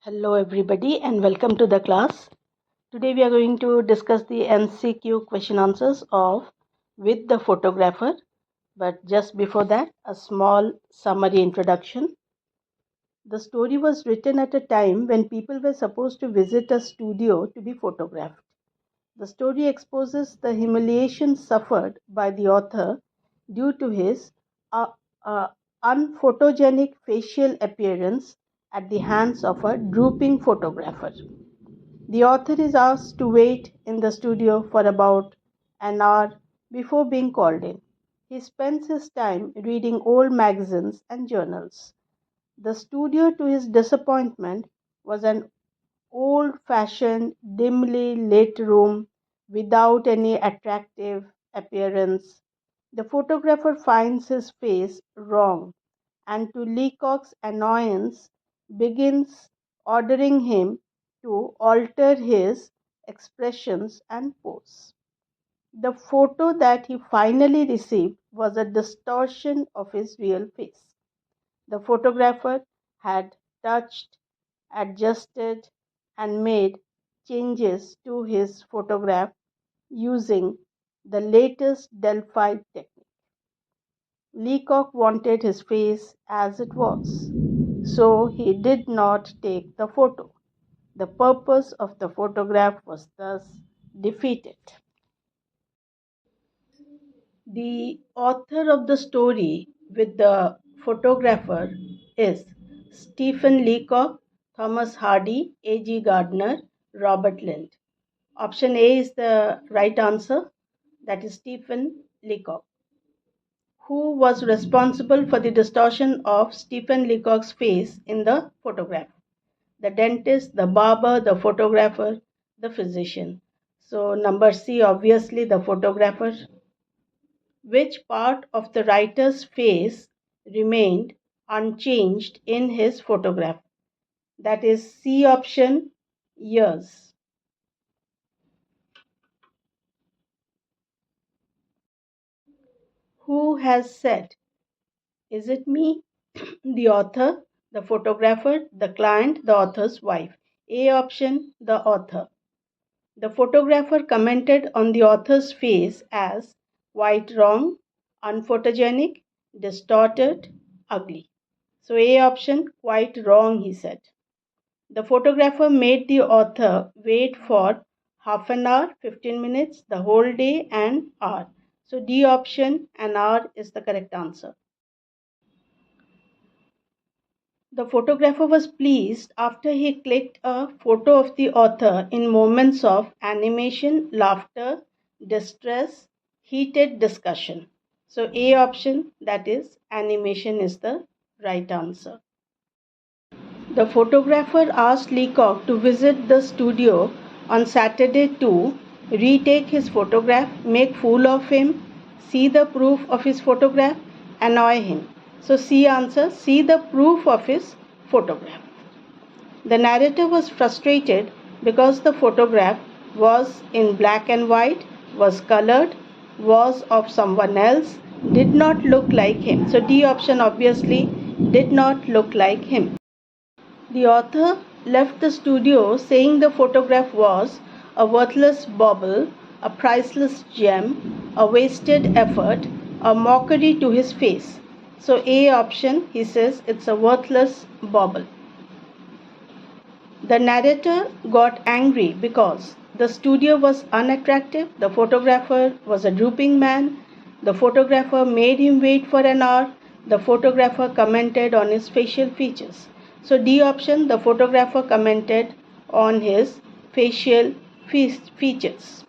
Hello everybody and welcome to the class. Today we are going to discuss the MCQ question answers of With the Photographer. But just before that, a small summary introduction. The story was written at a time when people were supposed to visit a studio to be photographed. The story exposes the humiliation suffered by the author due to his uh, uh, unphotogenic facial appearance at the hands of a drooping photographer. The author is asked to wait in the studio for about an hour before being called in. He spends his time reading old magazines and journals. The studio, to his disappointment, was an old-fashioned, dimly lit room without any attractive appearance. The photographer finds his face wrong and, to Leacock's annoyance, begins ordering him to alter his expressions and pose. The photo that he finally received was a distortion of his real face. The photographer had touched, adjusted, and made changes to his photograph using the latest Delphi technique. Leacock wanted his face as it was, so he did not take the photo. The purpose of the photograph was thus defeated. The author of the story with the photographer is Stephen Leacock, Thomas Hardy, A.G. Gardner, Robert Lind. Option A is the right answer, that is Stephen Leacock. Who was responsible for the distortion of Stephen Leacock's face in the photograph? The dentist, the barber, the photographer, the physician. So number C, obviously the photographer. Which part of the writer's face remained unchanged in his photograph? That is C option, ears. Who has said, is it me? The author, the photographer, the client, the author's wife. A option, the author. The photographer commented on the author's face as quite wrong, unphotogenic, distorted, ugly. So A option, quite wrong, he said. The photographer made the author wait for half an hour, 15 minutes, the whole day, and hour. So D option, an hour, is the correct answer. The photographer was pleased after he clicked a photo of the author in moments of animation, laughter, distress, heated discussion. So A option, that is animation, is the right answer. The photographer asked Leacock to visit the studio on Saturday to retake his photograph, make fool of him, see the proof of his photograph, annoy him. So C answer, see the proof of his photograph. The narrator was frustrated because the photograph was in black and white, was colored, was of someone else, did not look like him. So D option obviously did not look like him. The author left the studio saying the photograph was a worthless bauble, a priceless gem, a wasted effort, a mockery to his face. So A option, he says it's a worthless bauble. The narrator got angry because the studio was unattractive, the photographer was a drooping man, the photographer made him wait for an hour, the photographer commented on his facial features. So D option, the photographer commented on his facial features.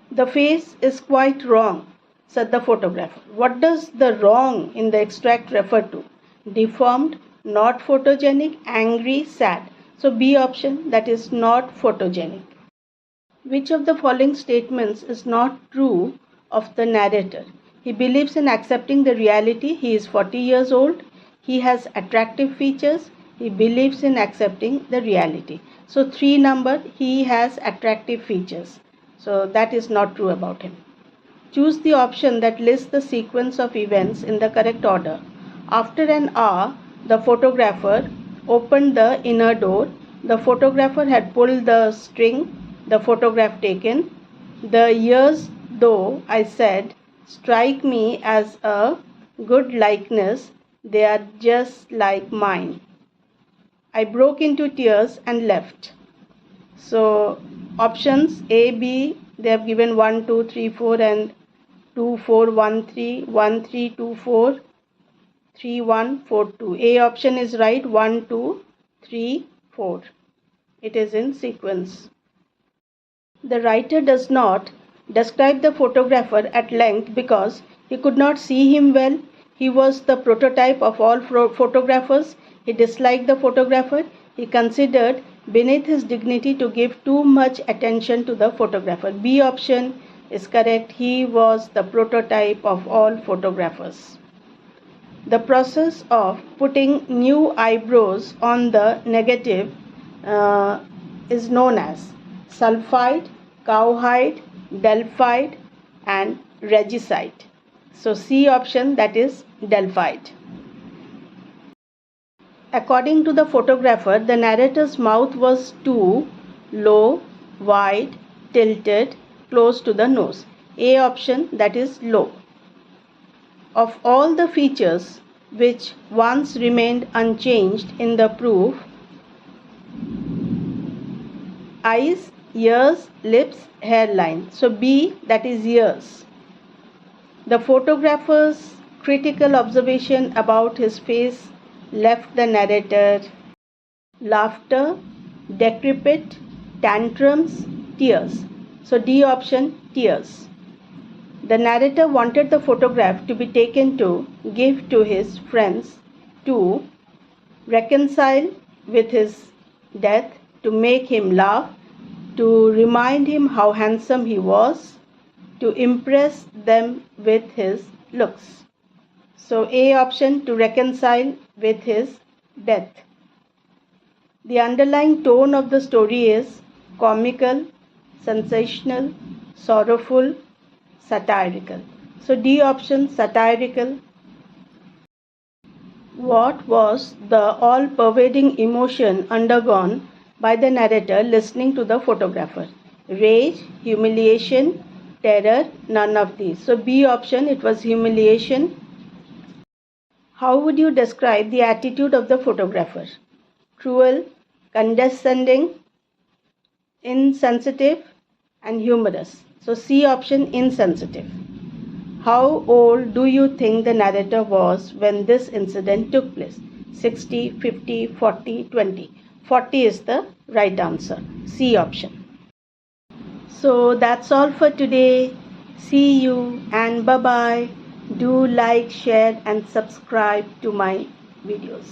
The face is quite wrong, said the photographer. What does the wrong in the extract refer to? Deformed, not photogenic, angry, sad. So B option, that is not photogenic. Which of the following statements is not true of the narrator? He believes in accepting the reality. He is 40 years old. He has attractive features. He believes in accepting the reality. So 3 number, he has attractive features. So that is not true about him. Choose the option that lists the sequence of events in the correct order. After an hour, the photographer opened the inner door. The photographer had pulled the string, the photograph taken. The years, though, I said, strike me as a good likeness, they are just like mine. I broke into tears and left. So options A, B, they have given 1, 2, 3, 4 and 2, 4, 1, 3, 1, 3, 2, 4, 3, 1, 4, 2. A option is right, 1, 2, 3, 4. It is in sequence. The writer does not describe the photographer at length because he could not see him well. He was the prototype of all photographers. He disliked the photographer. He considered beneath his dignity to give too much attention to the photographer. B option is correct. He was the prototype of all photographers. The process of putting new eyebrows on the negative is known as sulfide, cowhide, delphide and regicide. So C option, that is delphide. According to the photographer, the narrator's mouth was too low, wide, tilted, close to the nose. A option, that is low. Of all the features which once remained unchanged in the proof, eyes, ears, lips, hairline. So B, that is ears. The photographer's critical observation about his face left the narrator laughter, decrepit, tantrums, tears. So D option, tears. The narrator wanted the photograph to be taken to give to his friends, to reconcile with his death, to make him laugh, to remind him how handsome he was, to impress them with his looks. So A option, to reconcile with his death. The underlying tone of the story is comical, sensational, sorrowful, satirical. So D option, satirical. What was the all-pervading emotion undergone by the narrator listening to the photographer? Rage, humiliation, terror, none of these. So B option, it was humiliation. How would you describe the attitude of the photographer? Cruel, condescending, insensitive and humorous. So C option, insensitive. How old do you think the narrator was when this incident took place? 60, 50, 40, 20. 40 is the right answer. C option. So that's all for today. See you and bye-bye. Do like, share and subscribe to my videos.